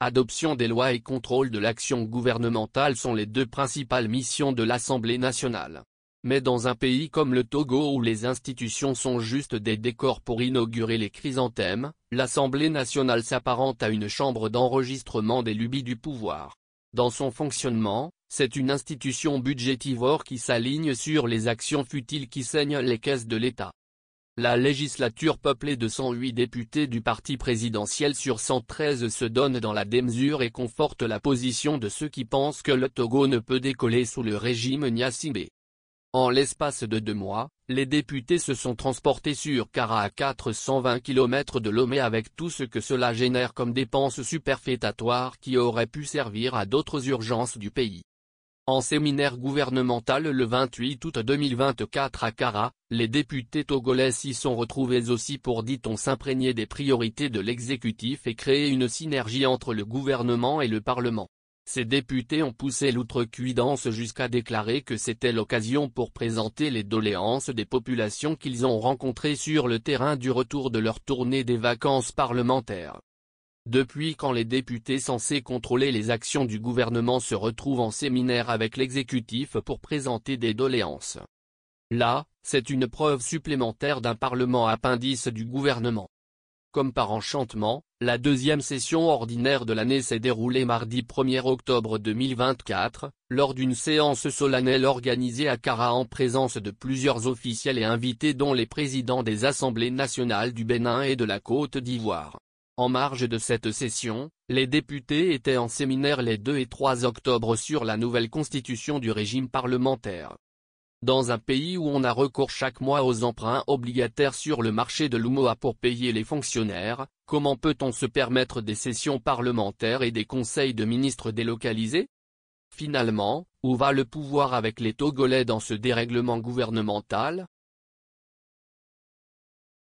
Adoption des lois et contrôle de l'action gouvernementale sont les deux principales missions de l'Assemblée nationale. Mais dans un pays comme le Togo où les institutions sont juste des décors pour inaugurer les chrysanthèmes, l'Assemblée nationale s'apparente à une chambre d'enregistrement des lubies du pouvoir. Dans son fonctionnement, c'est une institution budgétivore qui s'aligne sur les actions futiles qui saignent les caisses de l'État. La législature peuplée de 108 députés du parti présidentiel sur 113 se donne dans la démesure et conforte la position de ceux qui pensent que le Togo ne peut décoller sous le régime Gnassingbé. En l'espace de 2 mois, les députés se sont transportés sur Kara à 420 km de Lomé avec tout ce que cela génère comme dépenses superfétatoires qui auraient pu servir à d'autres urgences du pays. En séminaire gouvernemental le 28 août 2024 à Kara, les députés togolais s'y sont retrouvés aussi pour, dit-on, s'imprégner des priorités de l'exécutif et créer une synergie entre le gouvernement et le Parlement. Ces députés ont poussé l'outrecuidance jusqu'à déclarer que c'était l'occasion pour présenter les doléances des populations qu'ils ont rencontrées sur le terrain du retour de leur tournée des vacances parlementaires. Depuis quand les députés censés contrôler les actions du gouvernement se retrouvent en séminaire avec l'exécutif pour présenter des doléances? Là, c'est une preuve supplémentaire d'un parlement appendice du gouvernement. Comme par enchantement, la deuxième session ordinaire de l'année s'est déroulée mardi 1er octobre 2024, lors d'une séance solennelle organisée à Kara en présence de plusieurs officiels et invités dont les présidents des assemblées nationales du Bénin et de la Côte d'Ivoire. En marge de cette session, les députés étaient en séminaire les 2 et 3 octobre sur la nouvelle constitution du régime parlementaire. Dans un pays où on a recours chaque mois aux emprunts obligataires sur le marché de l'UMOA pour payer les fonctionnaires, comment peut-on se permettre des sessions parlementaires et des conseils de ministres délocalisés? Finalement, où va le pouvoir avec les Togolais dans ce dérèglement gouvernemental?